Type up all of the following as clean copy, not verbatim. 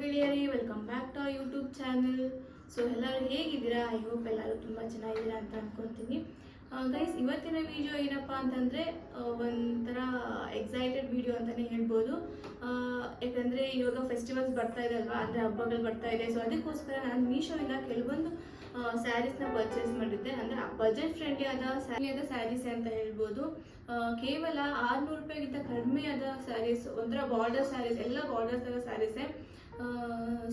ಗೆಳೆಯರೇ, welcome back to YouTube channel. So ಎಲ್ಲರೂ ಹೇಗಿದ್ದೀರಾ? ಐ ಹೋಪ್ ಎಲ್ಲರೂ ತುಂಬ ಚೆನ್ನಾಗಿದ್ದೀರಾ ಅಂತ ಅನ್ಕೊತೀನಿ. ಗೈಸ್, ಇವತ್ತಿನ ವಿಡಿಯೋ ಏನಪ್ಪ ಅಂತಂದರೆ ಒಂಥರ ಎಕ್ಸೈಟೆಡ್ ವಿಡಿಯೋ ಅಂತಲೇ ಹೇಳ್ಬೋದು. ಯಾಕಂದರೆ ಇವಾಗ ಫೆಸ್ಟಿವಲ್ಸ್ ಬರ್ತಾ ಇದೆ ಅಲ್ವಾ, ಅಂದರೆ ಹಬ್ಬಗಳು ಬರ್ತಾ ಇದೆ. ಸೊ ಅದಕ್ಕೋಸ್ಕರ ನಾನು ಮೀಶೋಯಿಂದ ಕೆಲವೊಂದು ಸ್ಯಾರೀಸ್ನ ಪರ್ಚೇಸ್ ಮಾಡಿದ್ದೆ. ಅಂದರೆ ಬಜೆಟ್ ಫ್ರೆಂಡ್ಲಿ ಆದ ಸ್ಯಾರೀಸ್ ಅಂತ ಹೇಳ್ಬೋದು. ಕೇವಲ 600 ರೂಪಾಯಿಗಿಂತ ಕಡಿಮೆ ಆದ ಸ್ಯಾರೀಸ್, ಒಂಥರ ಬಾರ್ಡರ್ ಸ್ಯಾರೀಸ್, ಎಲ್ಲ ಬಾರ್ಡರ್ ಥರ ಸ್ಯಾರೀಸೇ.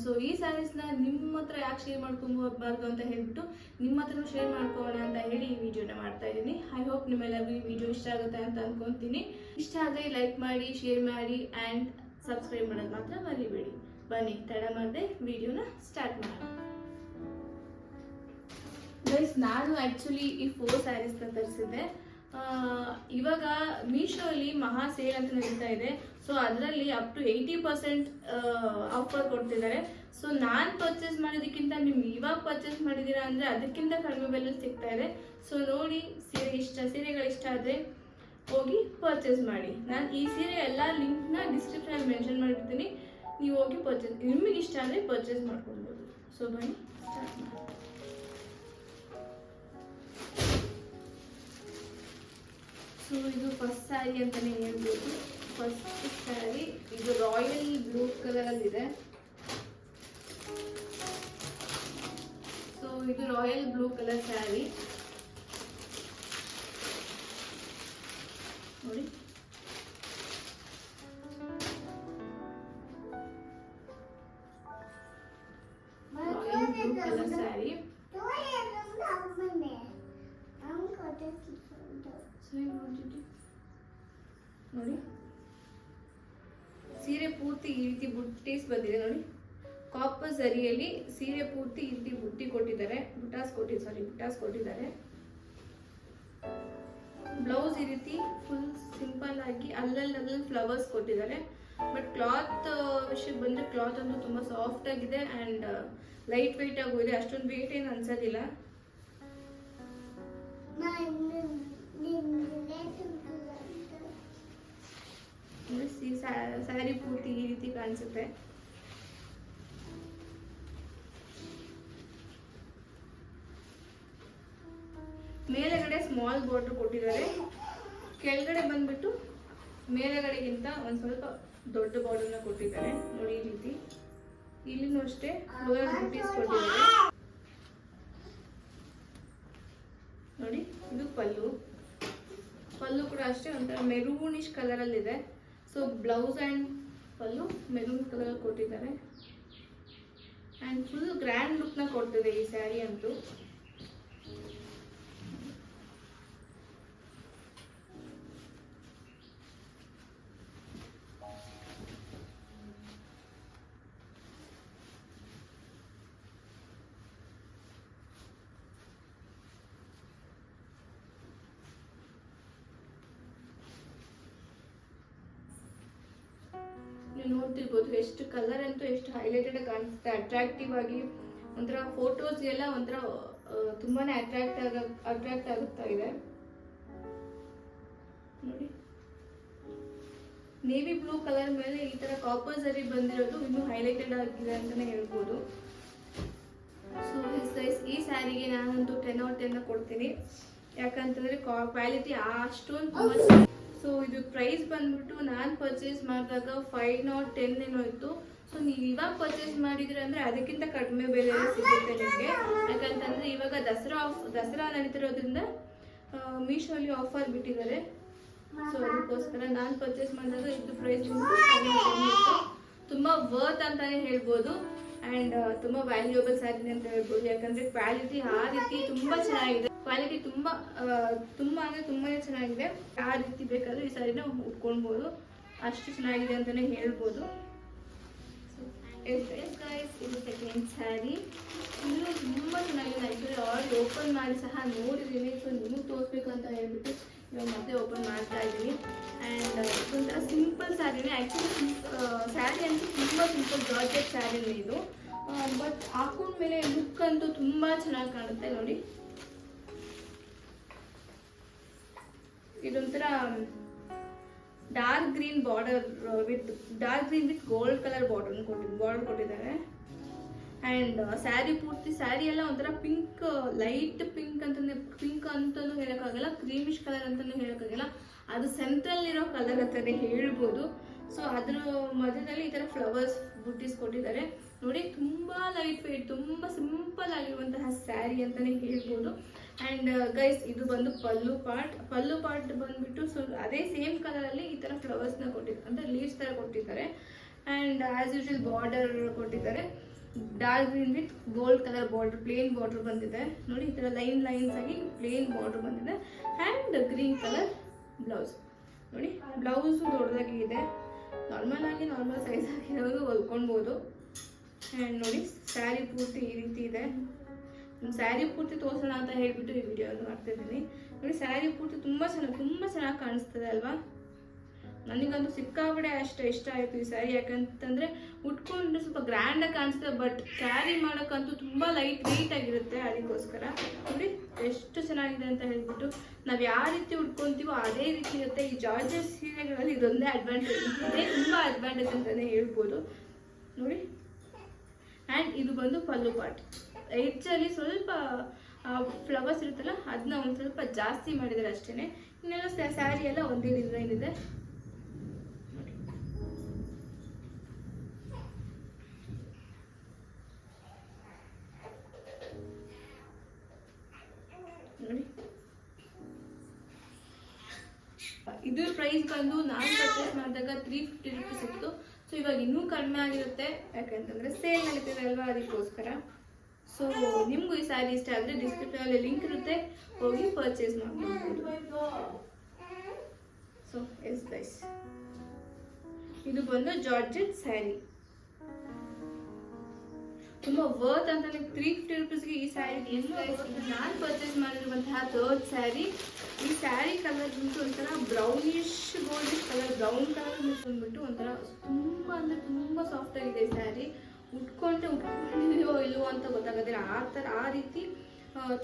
ಸೊ ಈ ಸ್ಯಾರೀಸ್ನ ನಿಮ್ಮ ಹತ್ರ ಯಾಕೆ ಶೇರ್ ಮಾಡ್ಕೊಬಾರ್ದು ಅಂತ ಹೇಳ್ಬಿಟ್ಟು ನಿಮ್ಮ ಹತ್ರ ಶೇರ್ ಮಾಡ್ಕೊಳ್ಳೋಣ ಅಂತ ಹೇಳಿ ಈ ವಿಡಿಯೋನ ಮಾಡ್ತಾ ಇದ್ದೀನಿ. ಐ ಹೋಪ್ ನಿಮ್ಮೆಲ್ಲರಿಗೂ ಈ ವಿಡಿಯೋ ಇಷ್ಟ ಆಗುತ್ತೆ ಅಂತ ಅನ್ಕೊತೀನಿ. ಇಷ್ಟ ಆದರೆ ಲೈಕ್ ಮಾಡಿ, ಶೇರ್ ಮಾಡಿ ಆ್ಯಂಡ್ ಸಬ್ಸ್ಕ್ರೈಬ್ ಮಾಡೋದು ಮಾತ್ರ ಮರಿಬೇಡಿ. ಬನ್ನಿ ತಡ ಮಾಡದೆ ವಿಡಿಯೋನ ಸ್ಟಾರ್ಟ್ ಮಾಡೋಣ. ಗೈಸ್, ನಾನು ಆ್ಯಕ್ಚುಲಿ ಈ 4 ಸ್ಯಾರೀಸ್ನ ತರಿಸಿದ್ದೆ. ಇವಾಗ ಮೀಶೋ ಅಲ್ಲಿ ಮಹಾ ಸೇಲ್ ಅಂತ ನಡೀತಾ ಇದೆ. ಸೊ ಅದರಲ್ಲಿ ಅಪ್ ಟು 80% ಆಫರ್ ಕೊಡ್ತಿದ್ದಾರೆ. ಸೊ ನಾನು ಪರ್ಚೇಸ್ ಮಾಡೋದಕ್ಕಿಂತ ನಿಮ್ಗೆ ಇವಾಗ ಪರ್ಚೇಸ್ ಮಾಡಿದ್ದೀರಾ ಅಂದರೆ ಅದಕ್ಕಿಂತ ಕಡಿಮೆ ಬೆಲೆ ಸಿಗ್ತಾ ಇದೆ. ಸೊ ನೋಡಿ, ಸೀರೆಗಳು ಇಷ್ಟ ಆದರೆ ಹೋಗಿ ಪರ್ಚೇಸ್ ಮಾಡಿ. ನಾನು ಈ ಸೀರೆ ಎಲ್ಲ ಲಿಂಕ್ನ ಡಿಸ್ಕ್ರಿಪ್ಷನಲ್ಲಿ ಮೆನ್ಷನ್ ಮಾಡಿರ್ತೀನಿ. ನೀವು ಹೋಗಿ ನಿಮಗೆ ಇಷ್ಟ ಆದರೆ ಪರ್ಚೇಸ್ ಮಾಡ್ಕೊಳ್ಬೋದು. ಸೊ ಬನ್ನಿ ಸ್ಟಾರ್ಟ್ ಮಾಡಿ. ಸೊ ಇದು ಫಸ್ಟ್ ಸ್ಯಾರಿ ಅಂತಲೇ ಹೇಳ್ಬೋದು. ಫಸ್ಟ್ ಸ್ಯಾರಿ ಇದು ರಾಯಲ್ ಬ್ಲೂ ಕಲರಲ್ಲಿದೆ. ಸೊ ಇದು ರಾಯಲ್ ಬ್ಲೂ ಕಲರ್ ಸ್ಯಾರಿ ನೋಡಿ. ರಾಯಲ್ ಬ್ಲೂ ಕಲರ್ ಸ್ಯಾರಿ ನೋಡಿ. ಸೀರೆ ಪೂರ್ತಿ ಈ ರೀತಿ ಬುಟ್ಟೀಸ್ ಬಂದಿದೆ ನೋಡಿ. ಕಾಪರ್ ಜರಿಯಲ್ಲಿ ಸೀರೆ ಪೂರ್ತಿ ಈ ರೀತಿ ಬುಟ್ಟಾಸ್ ಕೊಟ್ಟಿದ್ದಾರೆ. ಬ್ಲೌಸ್ ಈ ರೀತಿ ಫುಲ್ ಸಿಂಪಲ್ ಆಗಿ ಅಲ್ಲಲ್ಲಿ ಫ್ಲವರ್ಸ್ ಕೊಟ್ಟಿದ್ದಾರೆ. ಬಟ್ ಕ್ಲಾತ್ ವಿಷಯಕ್ಕೆ ಬಂದ್ರೆ ಕ್ಲಾತ್ ಅಂತೂ ತುಂಬಾ ಸಾಫ್ಟ್ ಆಗಿದೆ ಅಂಡ್ ಲೈಟ್ ವೆಯ್ಟ್ ಆಗೂ ಇದೆ. ಅಷ್ಟೊಂದು ವೆಯ್ಟ್ ಏನು ಅನ್ಸೋದಿಲ್ಲ. ಸ್ಯಾರಿ ಪೂರ್ತಿ ಈ ರೀತಿ ಕಾಣಿಸುತ್ತೆ. ಮೇಲೆಗಡೆ ಸ್ಮಾಲ್ ಬಾರ್ಡರ್ ಕೊಟ್ಟಿದ್ದಾರೆ. ಕೆಳಗಡೆ ಬಂದ್ಬಿಟ್ಟು ಮೇಲೆಗಡೆಗಿಂತ ಒಂದ್ ಸ್ವಲ್ಪ ದೊಡ್ಡ ಬಾರ್ಡರ್ನ ಕೊಟ್ಟಿದ್ದಾರೆ ನೋಡಿ. ಈ ರೀತಿ ಇಲ್ಲಿನೂ ಅಷ್ಟೇ ಫ್ಲೋರಲ್ ಬುಟ್ಟೀಸ್ ಕೊಟ್ಟಿದ್ದಾರೆ ನೋಡಿ. ಇದು ಪಲ್ಲು ಕೂಡ ಅಷ್ಟೇ ಒಂಥರ ಮೆರೂನಿಶ್ ಕಲರ್ ಅಲ್ಲಿ ಇದೆ. So blouse and pallu maroon colour ಕೊಟ್ಟಿದ್ದಾರೆ ಅಂಡ್ ಫುಲ್ ಗ್ರ್ಯಾಂಡ್ ಲುಕ್ ನ ಕೊಡ್ತಿದೆ ಈ ಸ್ಯಾರಿ ಅಂತೂ. ನೋಡ್ತಿರ್ಬೋದು ಎಷ್ಟು ಕಲರ್ ಅಂತೂ ಎಷ್ಟು ಹೈಲೈಟೆಡ್ ಕಾಣಿಸುತ್ತೆ, ಅಟ್ರಾಕ್ಟಿವ್ ಆಗಿ. ಒಂಥರ ಫೋಟೋಸ್ಗೆಲ್ಲ ಒಂಥರ ತುಂಬಾನೇ ಅಟ್ರಾಕ್ಟ್ ಆಗುತ್ತಾ ಇದೆ ನೋಡಿ. ನೇವಿ ಬ್ಲೂ ಕಲರ್ ಮೇಲೆ ಈ ತರ ಕಾಪರ್ ಜರಿ ಬಂದಿರೋದು ಇನ್ನೂ ಹೈಲೈಟೆಡ್ ಆಗಿದೆ ಅಂತಾನೆ ಹೇಳ್ಬೋದು. ಸೊ ಈ ಸ್ಯಾರಿಗೆ ನಾನಂತೂ 10/10 ಕೊಡ್ತೀನಿ. ಯಾಕಂತಂದ್ರೆ ಕ್ವಾಲಿಟಿ ಅಷ್ಟೊಂದು ತುಂಬಾ. ಸೊ ಇದು ಪ್ರೈಸ್ ಬಂದ್ಬಿಟ್ಟು ನಾನು ಪರ್ಚೇಸ್ ಮಾಡಿದಾಗ 5/10 ಏನೋ ಇತ್ತು. ಸೊ ನೀವು ಇವಾಗ ಪರ್ಚೇಸ್ ಮಾಡಿದ್ರೆ ಅಂದ್ರೆ ಅದಕ್ಕಿಂತ ಕಡಿಮೆ ಬೆಲೆ ಸಿಗುತ್ತೆ ನಿಮಗೆ. ಯಾಕಂತಂದ್ರೆ ಇವಾಗ ದಸರಾ ನಡೀತಿರೋದ್ರಿಂದ ಮೀಶೋಲಿ ಆಫರ್ ಬಿಟ್ಟಿದ್ದಾರೆ. ಸೊ ಅದಕ್ಕೋಸ್ಕರ ನಾನು ಪರ್ಚೇಸ್ ಮಾಡಿದಾಗ ಇದು ಪ್ರೈಸ್ ತುಂಬಾ ವರ್ತ್ ಅಂತಾನೆ ಹೇಳ್ಬೋದು. ಅಂಡ್ ತುಂಬಾ ವ್ಯಾಲ್ಯೂಯಬಲ್ ಸ್ಯಾರಿ ಅಂತ ಹೇಳ್ಬೋದು. ಯಾಕಂದ್ರೆ ಕ್ವಾಲಿಟಿ ಆ ರೀತಿ ತುಂಬಾ ಚೆನ್ನಾಗಿದೆ. ಕ್ವಾಲಿಟಿ ತುಂಬಾನೇ ಚೆನ್ನಾಗಿದೆ. ಯಾವ ರೀತಿ ಬೇಕಾದ್ರೂ ಈ ಸ್ಯಾರಿನ ಉಟ್ಕೊಳ್ಬೋದು, ಅಷ್ಟು ಚೆನ್ನಾಗಿದೆ ಅಂತಾನೆ ಹೇಳ್ಬೋದು. ಇದು ಸೆಕೆಂಡ್ ಸ್ಯಾರಿ. ಇನ್ನು ತುಂಬಾ ಚೆನ್ನಾಗಿದೆ. ಆಕ್ಚುಲಿ ಆಲ್ರೆಡಿ ಓಪನ್ ಮಾಡಿ ಸಹ ನೋಡಿದ್ದೀನಿ. ಸೊ ನಿಮಗೆ ತೋರಿಸ್ಬೇಕು ಅಂತ ಹೇಳ್ಬಿಟ್ಟು ಇವಾಗ ಮತ್ತೆ ಓಪನ್ ಮಾಡ್ತಾ ಇದ್ದೀನಿ. ಆ್ಯಂಡ್ ಒಂಥರ ಸಿಂಪಲ್ ಸ್ಯಾರಿನೇ. ಆ್ಯಕ್ಚುಲಿ ಸ್ಯಾರಿ ಅಂತೂ ತುಂಬ ಸಿಂಪಲ್ ಜಾರ್ಜೆಟ್ ಸ್ಯಾರಿನೇ ಇದು. ಬಟ್ ಹಾಕೊಂಡ್ಮೇಲೆ ಲುಕ್ ಅಂತೂ ತುಂಬ ಚೆನ್ನಾಗಿ ಕಾಣುತ್ತೆ ನೋಡಿ. ಇದೊಂಥರ dark green with gold colour border ಕೊಟ್ಟಿದ್ದಾರೆ. ಆ್ಯಂಡ್ ಸ್ಯಾರಿ ಪೂರ್ತಿ ಸ್ಯಾರಿ ಎಲ್ಲ ಒಂಥರ ಪಿಂಕ್, ಲೈಟ್ ಪಿಂಕ್ ಅಂತಲೂ ಹೇಳೋಕ್ಕಾಗಲ್ಲ, ಕ್ರೀಮಿಶ್ ಕಲರ್ ಅಂತಲೂ ಹೇಳೋಕ್ಕಾಗಲ್ಲ, ಅದು ಸೆಂಟ್ರಲ್ಲಿರೋ ಕಲರ್ ಅಂತಲೇ ಹೇಳ್ಬೋದು. ಸೊ ಅದ್ರ ಮಧ್ಯದಲ್ಲಿ ಈ ಥರ ಫ್ಲವರ್ಸ್ ಬುಟ್ಟೀಸ್ ಕೊಟ್ಟಿದ್ದಾರೆ ನೋಡಿ. ತುಂಬ ಲೈಟ್ ವೆಯ್ಟ್, ತುಂಬ ಸಿಂಪಲ್ ಆಗಿರುವಂತಹ ಸ್ಯಾರಿ ಅಂತಲೇ ಹೇಳ್ಬೋದು. ಆ್ಯಂಡ್ ಗೈಸ್ ಇದು ಬಂದು ಪಲ್ಲು ಪಾರ್ಟ್ ಬಂದುಬಿಟ್ಟು ಅದೇ ಸೇಮ್ ಕಲರಲ್ಲಿ ಈ ಥರ ಫ್ಲವರ್ಸ್ನ ಕೊಟ್ಟಿದ್ದಾರೆ, ಅಂದರೆ ಲೀವ್ಸ್ ಥರ ಕೊಟ್ಟಿದ್ದಾರೆ. ಆ್ಯಂಡ್ ಆ್ಯಸ್ ಯೂಶುವಲ್ ಬಾರ್ಡರ್ ಕೊಟ್ಟಿದ್ದಾರೆ, dark green with gold colour border, plane border ಬಂದಿದೆ ನೋಡಿ. ಈ ಥರ ಲೈನ್ಸ್ ಆಗಿ ಪ್ಲೇನ್ ಬಾರ್ಡರ್ ಬಂದಿದೆ. ಆ್ಯಂಡ್ ಗ್ರೀನ್ ಕಲರ್ ಬ್ಲೌಸ್ ನೋಡಿ. ಬ್ಲೌಸು ದೊಡ್ಡದಾಗಿ ಇದೆ, ನಾರ್ಮಲ್ ಸೈಜ್ ಆಗಿರೋದು ಹೊಲ್ಕೊಳ್ಬೋದು. ಆ್ಯಂಡ್ ನೋಡಿ ಸ್ಯಾರಿ ಪೂರ್ತಿ ಈ ರೀತಿ ಇದೆ. ಸ್ಯಾರಿ ಪೂರ್ತಿ ತೋರಿಸೋಣ ಅಂತ ಹೇಳ್ಬಿಟ್ಟು ಈ ವಿಡಿಯೋನ ಮಾಡ್ತಿದ್ದೀನಿ ನೋಡಿ. ಸ್ಯಾರಿ ಪೂರ್ತಿ ತುಂಬ ಚೆನ್ನಾಗಿ ಕಾಣಿಸ್ತದೆ ಅಲ್ವಾ. ನನಗಂತೂ ಸಿಕ್ಕಾಪಟ್ಟೆ ಅಷ್ಟು ಇಷ್ಟ ಆಯಿತು ಈ ಸ್ಯಾರಿ. ಯಾಕಂತಂದರೆ ಉಟ್ಕೊಂಡ್ರೆ ಸ್ವಲ್ಪ ಗ್ರ್ಯಾಂಡಾಗಿ ಕಾಣಿಸ್ತದೆ, ಬಟ್ ಕ್ಯಾರಿ ಮಾಡೋಕ್ಕಂತೂ ತುಂಬ ಲೈಟ್ ವೆಯ್ಟ್ ಆಗಿರುತ್ತೆ. ಅದಕ್ಕೋಸ್ಕರ ನೋಡಿ ಎಷ್ಟು ಚೆನ್ನಾಗಿದೆ ಅಂತ ಹೇಳ್ಬಿಟ್ಟು ನಾವು ಯಾವ ರೀತಿ ಉಟ್ಕೊತೀವೋ ಅದೇ ರೀತಿ ಇರುತ್ತೆ. ಈ ಜಾರ್ಜಸ್ ಸೀರೆಗಳಲ್ಲಿ ಇದೊಂದೇ ಅಡ್ವಾಂಟೇಜ್, ಇದೇ ತುಂಬ ಅಡ್ವಾಂಟೇಜ್ ಅಂತಲೇ ಹೇಳ್ಬೋದು ನೋಡಿ. ಆ್ಯಂಡ್ ಇದು ಬಂದು ಪಲ್ಲು ಪಾರ್ಟ್. ಹೆಚ್ಚಲ್ಲಿ ಸ್ವಲ್ಪ ಫ್ಲವರ್ಸ್ ಇರುತ್ತಲ್ಲ ಅದನ್ನ ಒಂದು ಸ್ವಲ್ಪ ಜಾಸ್ತಿ ಮಾಡಿದ್ದಾರೆ ಅಷ್ಟೇ. ಇನ್ನೆಲ್ಲ ಸ್ಯಾರಿ ಎಲ್ಲ ಒಂದೇ ಡಿಸೈನ್ ಇದೆ ನೋಡಿ. ಇದ್ರ ಪ್ರೈಸ್ ಬಂದು ನಾನು ಪರ್ಚೇಸ್ ಮಾಡಿದಾಗ 350 ರೂಪೀಸ್ ಇತ್ತು. ಸೊ ಇವಾಗ ಇನ್ನೂ ಕಡಿಮೆ ಆಗಿರುತ್ತೆ, ಯಾಕಂತಂದರೆ ಸೇಲ್ ನಡೀತಿದೆ ಅಲ್ವಾ, ಅದಕ್ಕೋಸ್ಕರ. ಸೊ ನಿಮಗೂ ಈ ಸ್ಯಾರಿ ಇಷ್ಟ ಆದರೆ ಡಿಸ್ಕ್ರಿಪ್ಷನಲ್ಲಿ ಲಿಂಕ್ ಇರುತ್ತೆ, ಹೋಗಿ ಪರ್ಚೇಸ್ ಮಾಡ್ಬೋದು. ಸೊ ಎಸ್ ಗೈಸ್, ಇದು ಬಂದು ಜಾರ್ಜೆಟ್ ಸ್ಯಾರಿ, ತುಂಬ ವರ್ತ್ ಅಂತಲೇ 350 ರೂಪೀಸ್ಗೆ ಈ ಸ್ಯಾರಿ. ನಾನು ಪರ್ಚೇಸ್ ಮಾಡಿರುವಂತಹ 3rd ಸ್ಯಾರಿ. ಈ ಸ್ಯಾರಿ ಕಲರ್ ಬಂದು ಒಂಥರ brownish goldish colour, brown colour mix ಬಂದ್ಬಿಟ್ಟು ಒಂಥರ ತುಂಬ ಸಾಫ್ಟ್ ಆಗಿದೆ ಈ ಸ್ಯಾರಿ. ಉಟ್ಕೊಂಡಿದೆಯೋ ಇಲ್ವೋ ಅಂತ ಗೊತ್ತಾಗೋದಿಲ್ಲ, ಆ ರೀತಿ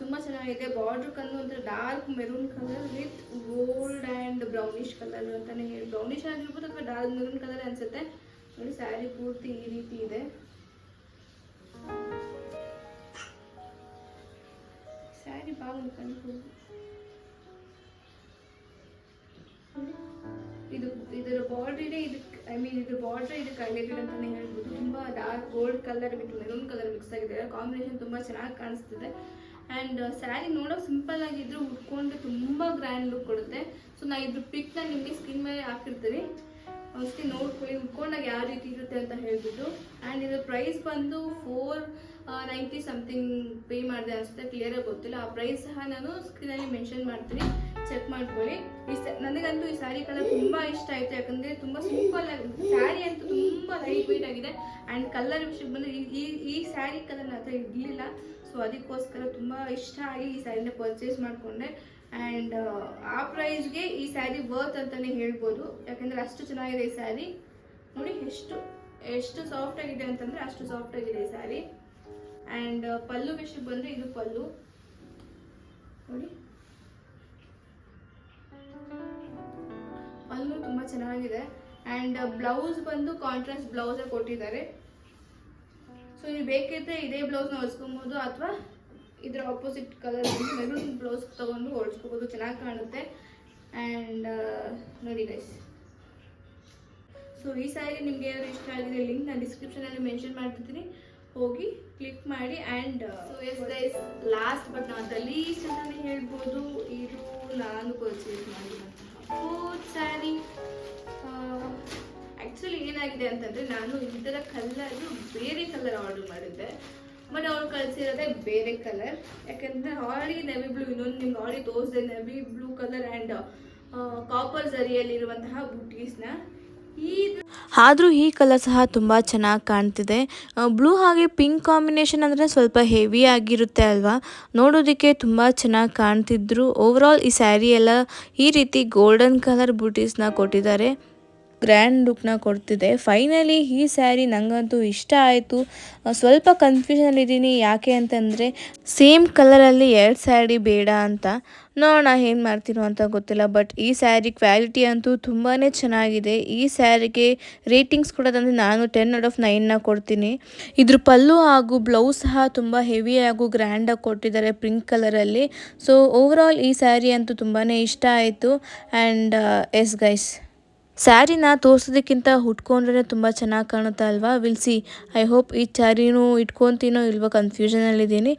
ತುಂಬ ಚೆನ್ನಾಗಿದೆ. ಬಾರ್ಡ್ರ್ ಕಲ್ಲು ಒಂಥರ dark maroon colour with gold and brownish colour ಅಂತಲೇ ಹೇಳಿ, ಬ್ರೌನಿಶ್ ಆಗಿರ್ಬೋದು ಅಥವಾ ಡಾರ್ಕ್ ಮೆರೂನ್ ಕಲರ್ ಅನಿಸುತ್ತೆ ನೋಡಿ. ಸ್ಯಾರಿ ಪೂರ್ತಿ ಈ ರೀತಿ ಇದೆ. ಸ್ಯಾರಿ ಬಾಗಿಲು ಕನ್ಕೊಂಡು ಇದರ ಬಾರ್ಡರ್ ಇದಕ್ಕೆ ಹೈಲೈಟೆಡ್ ಅಂತಾನೆ ಹೇಳ್ಬೋದು. ತುಂಬ ಡಾರ್ಕ್ ಗೋಲ್ಡ್ ಕಲರ್ ಬಿಟ್ಟು ಮೆರೂನ್ ಕಲರ್ ಮಿಕ್ಸ್ ಆಗಿದೆ, ಕಾಂಬಿನೇಷನ್ ತುಂಬ ಚೆನ್ನಾಗಿ ಕಾಣಿಸ್ತಿದೆ. ಆ್ಯಂಡ್ ಸ್ಯಾರಿ ನೋಡೋಕೆ ಸಿಂಪಲ್ ಆಗಿದ್ರು ಉಟ್ಕೊಂಡ್ರೆ ತುಂಬ ಗ್ರ್ಯಾಂಡ್ ಲುಕ್ ಕೊಡುತ್ತೆ. ಸೊ ನಾ ಇದ್ರ ಪಿಕ್ನ ನಿಮಗೆ ಸ್ಕ್ರೀನ್ ಮೇಲೆ ಹಾಕಿರ್ತೀನಿ, ಅಷ್ಟೇ ನೋಡ್ಕೊಳ್ಳಿ ಉಟ್ಕೊಂಡಾಗ ಯಾವ ರೀತಿ ಇರುತ್ತೆ ಅಂತ ಹೇಳ್ಬಿಟ್ಟು. ಆ್ಯಂಡ್ ಇದ್ರ ಪ್ರೈಸ್ ಬಂದು 490 ಸಮಥಿಂಗ್ ಪೇ ಮಾಡಿದೆ ಅನಿಸುತ್ತೆ, ಕ್ಲಿಯರಾಗಿ ಗೊತ್ತಿಲ್ಲ. ಆ ಪ್ರೈಸ್ ಸಹ ನಾನು ಸ್ಕ್ರೀನಲ್ಲಿ ಮೆನ್ಷನ್ ಮಾಡ್ತೀನಿ, ಚೆಕ್ ಮಾಡ್ಕೊಳ್ಳಿ. ನನಗಂತೂ ಈ ಸ್ಯಾರಿ ಕಲರ್ ತುಂಬ ಇಷ್ಟ ಆಯಿತು, ಯಾಕಂದರೆ ತುಂಬ ಸಿಂಪಲ್ ಆಗಿ ಸ್ಯಾರಿ ಅಂತೂ ತುಂಬ ಲೈಟ್ ವೆಯ್ಟ್ ಆಗಿದೆ. ಆ್ಯಂಡ್ ಕಲರ್ ವಿಷಯಕ್ಕೆ ಬಂದರೆ ಈ ಸ್ಯಾರಿ ಕಲರ್ ನನ್ನ ಹತ್ರ ಇರಲಿಲ್ಲ, ಸೊ ಅದಕ್ಕೋಸ್ಕರ ತುಂಬ ಇಷ್ಟ ಆಗಿ ಈ ಸ್ಯಾರಿನ ಪರ್ಚೇಸ್ ಮಾಡಿಕೊಂಡೆ. ಆ್ಯಂಡ್ ಆ ಪ್ರೈಸ್ಗೆ ಈ ಸ್ಯಾರಿ ವರ್ತ್ ಅಂತಲೇ ಹೇಳ್ಬೋದು, ಯಾಕೆಂದರೆ ಅಷ್ಟು ಚೆನ್ನಾಗಿದೆ ಈ ಸ್ಯಾರಿ ನೋಡಿ. ಎಷ್ಟು ಸಾಫ್ಟ್ ಆಗಿದೆ ಅಂತಂದರೆ ಅಷ್ಟು ಸಾಫ್ಟ್ ಆಗಿದೆ ಈ ಸ್ಯಾರಿ. ಆ್ಯಂಡ್ ಪಲ್ಲು ವಿಷಯಕ್ಕೆ ಬಂದರೆ ಇದು ಪಲ್ಲು ನೋಡಿ, ಪಲ್ಲು ತುಂಬ ಚೆನ್ನಾಗಿದೆ. ಆ್ಯಂಡ್ ಬ್ಲೌಸ್ ಬಂದು ಕಾಂಟ್ರಾಸ್ಟ್ ಬ್ಲೌಸೇ ಕೊಟ್ಟಿದ್ದಾರೆ. ಸೊ ನೀವು ಬೇಕಿದ್ರೆ ಇದೇ ಬ್ಲೌಸ್ನ ಹೊಲ್ಸ್ಕೊಬೋದು, ಅಥವಾ ಇದರ ಆಪೋಸಿಟ್ ಕಲರ್ ಮೆರೂನ್ ಬ್ಲೌಸ್ ತೊಗೊಂಡು ಹೊಲ್ಸ್ಕೊಬೋದು, ಚೆನ್ನಾಗಿ ಕಾಣುತ್ತೆ. ಆ್ಯಂಡ್ ನೋಡಿ ಗೈಸ್, ಸೊ ಈ ಸ್ಯಾರಿ ನಿಮಗೆ ಯಾರು ಇಷ್ಟ ಆಗಿದೆ ಲಿಂಕ್ ನಾನು ಡಿಸ್ಕ್ರಿಪ್ಷನಲ್ಲಿ ಮೆನ್ಷನ್ ಮಾಡ್ತಿದ್ದೀನಿ, ಹೋಗಿ ಕ್ಲಿಕ್ ಮಾಡಿ. And so yes guys, last but not the least ಅಂತಲೇ ಹೇಳ್ಬೋದು, ಇದು ನಾನು ಪರ್ಚೇಸ್ ಮಾಡಿರುವಂತಹ 4th ಸ್ಯಾರಿ. ಆ್ಯಕ್ಚುಲಿ ಏನಾಗಿದೆ ಅಂತಂದರೆ ನಾನು ಇದರ ಕಲರು ಬೇರೆ ಕಲರ್ ಆರ್ಡರ್ ಮಾಡಿದ್ದೆ, ಬಟ್ ಅವ್ರು ಕಳಿಸಿರೋದೇ ಬೇರೆ ಕಲರ್. ಯಾಕೆಂದರೆ ಆಲ್ರೆಡಿ ನೆವಿ ಬ್ಲೂ, ಇನ್ನೊಂದು ನಿಮ್ಗೆ ಆಲ್ರೆಡಿ ತೋರಿಸಿದೆ navy blue colour and copper ಝರಿಯಲ್ಲಿರುವಂತಹ ಬುಟೀಸ್ನ. ಆದರೂ ಈ ಕಲರ್ ಸಹ ತುಂಬ ಚೆನ್ನಾಗಿ ಕಾಣ್ತಿದೆ. ಬ್ಲೂ ಹಾಗೆ ಪಿಂಕ್ ಕಾಂಬಿನೇಷನ್ ಅಂದರೆ ಸ್ವಲ್ಪ ಹೆವಿ ಆಗಿರುತ್ತೆ ಅಲ್ವಾ, ನೋಡೋದಕ್ಕೆ ತುಂಬ ಚೆನ್ನಾಗಿ ಕಾಣ್ತಿದ್ರು. ಓವರಾಲ್ ಈ ಸ್ಯಾರಿ ಎಲ್ಲ ಈ ರೀತಿ ಗೋಲ್ಡನ್ ಕಲರ್ ಬೂಟೀಸ್ನ ಕೊಟ್ಟಿದ್ದಾರೆ. ಗ್ರ್ಯಾಂಡ್ ಲುಕ್ನ ಕೊಡ್ತಿದೆ. ಫೈನಲಿ ಈ ಸ್ಯಾರಿ ನನಗಂತೂ ಇಷ್ಟ ಆಯಿತು. ಸ್ವಲ್ಪ ಕನ್ಫ್ಯೂಷನ್ ಇದ್ದೀನಿ, ಯಾಕೆ ಅಂತಂದರೆ ಸೇಮ್ ಕಲರಲ್ಲಿ 2 ಸ್ಯಾರಿ ಬೇಡ ಅಂತ. ನೋಡೋಣ ಏನು ಮಾಡ್ತೀನೋ ಅಂತ ಗೊತ್ತಿಲ್ಲ. ಬಟ್ ಈ ಸ್ಯಾರಿ ಕ್ವಾಲಿಟಿ ಅಂತೂ ತುಂಬಾ ಚೆನ್ನಾಗಿದೆ. ಈ ಸ್ಯಾರಿಗೆ ರೇಟಿಂಗ್ಸ್ ಕೊಡೋದಂದರೆ ನಾನು 10/9 ಕೊಡ್ತೀನಿ. ಇದ್ರ ಪಲ್ಲು ಹಾಗೂ ಬ್ಲೌಸ್ ಸಹ ತುಂಬ ಹೆವಿ ಹಾಗೂ ಗ್ರ್ಯಾಂಡಾಗಿ ಕೊಟ್ಟಿದ್ದಾರೆ ಪಿಂಕ್ ಕಲರಲ್ಲಿ. ಸೊ ಓವರಾಲ್ ಈ ಸ್ಯಾರಿ ಅಂತೂ ತುಂಬಾ ಇಷ್ಟ ಆಯಿತು. ಆ್ಯಂಡ್ ಎಸ್ ಗೈಸ್, ಸ್ಯಾರಿನ ತೋರಿಸೋದಕ್ಕಿಂತ ಉಟ್ಕೊಂಡ್ರೆ ತುಂಬ ಚೆನ್ನಾಗಿ ಕಾಣುತ್ತೆ ಅಲ್ವಾ? Will see. ಐ ಹೋಪ್ ಈ ಸ್ಯಾರಿನೂ ಇಟ್ಕೊತೀನೋ ಇಲ್ವೋ ಕನ್ಫ್ಯೂಷನಲ್ಲಿದ್ದೀನಿ.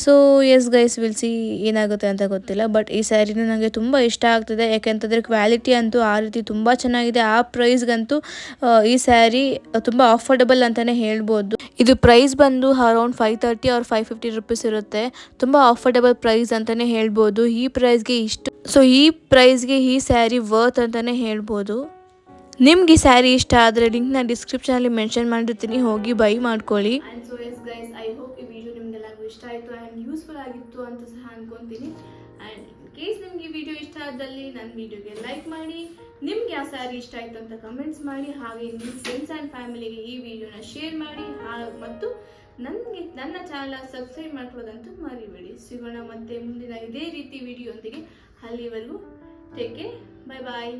So yes guys, we'll see ಏನಾಗುತ್ತೆ ಅಂತ ಗೊತ್ತಿಲ್ಲ. ಬಟ್ ಈ ಸ್ಯಾರಿನೂ ನನಗೆ ತುಂಬ ಇಷ್ಟ ಆಗ್ತಿದೆ. ಯಾಕೆಂತಂದರೆ ಕ್ವಾಲಿಟಿ ಅಂತೂ ಆ ರೀತಿ ತುಂಬ ಚೆನ್ನಾಗಿದೆ. ಆ ಪ್ರೈಸ್ಗಂತೂ ಈ ಸ್ಯಾರಿ ತುಂಬ ಅಫೋರ್ಡಬಲ್ ಅಂತಲೇ ಹೇಳ್ಬೋದು. ಇದು ಪ್ರೈಸ್ ಬಂದು ಅರೌಂಡ್ 530 or 550 ರುಪೀಸ್ ಇರುತ್ತೆ. ತುಂಬ ಅಫೋರ್ಡಬಲ್ ಪ್ರೈಸ್ ಅಂತಲೇ ಹೇಳ್ಬೋದು. ಈ ಪ್ರೈಸ್ಗೆ ಈ ಪ್ರೈಸ್ಗೆ ಈ ಸ್ಯಾರಿ ವರ್ತ್ ಅಂತಲೇ ಹೇಳ್ಬೋದು. ನಿಮ್ಗೆ ಈ ಸ್ಯಾರಿ ಇಷ್ಟ ಆದರೆ ಲಿಂಕ್ನ ಡಿಸ್ಕ್ರಿಪ್ಷನಲ್ಲಿ ಮೆನ್ಷನ್ ಮಾಡಿರ್ತೀನಿ, ಹೋಗಿ ಬೈ ಮಾಡ್ಕೊಳ್ಳಿ. And so yes guys, I hope ಈ ವಿಡಿಯೋ ನಿಮಗೆಲ್ಲರಿಗೂ ಇಷ್ಟ ಆಯಿತು ಆ್ಯಂಡ್ ಯೂಸ್ಫುಲ್ ಆಗಿತ್ತು ಅಂತ ಸಹ ಅನ್ಕೊತೀನಿ. ಆ್ಯಂಡ್ ಇನ್ ಕೇಸ್ ನಿಮ್ಗೆ ಈ ವಿಡಿಯೋ ಇಷ್ಟ ಆದಲ್ಲಿ ನನ್ನ ವಿಡಿಯೋಗೆ ಲೈಕ್ ಮಾಡಿ, ನಿಮ್ಗೆ ಯಾವ ಸ್ಯಾರಿ ಇಷ್ಟ ಆಯಿತು ಅಂತ ಕಮೆಂಟ್ಸ್ ಮಾಡಿ, ಹಾಗೆ ನಿಮ್ಮ ಫ್ರೆಂಡ್ಸ್ ಆ್ಯಂಡ್ ಫ್ಯಾಮಿಲಿಗೆ ಈ ವಿಡಿಯೋನ ಶೇರ್ ಮಾಡಿ, ಮತ್ತು ನನ್ನ ಚಾನಲ್ ಸಬ್ಸ್ಕ್ರೈಬ್ ಮಾಡ್ಕೊಳ್ಳೋದಂತೂ ಮರಿಬೇಡಿ. ಸಿಗೋಣ ಮತ್ತೆ ಮುಂದಿನ ಇದೇ ರೀತಿ ವಿಡಿಯೋ ಒಂದಿಗೆ. ಅಲ್ಲಿವರೆಗೂ ಟೇಕ್ ಕೇರ್, ಬೈ ಬಾಯ್.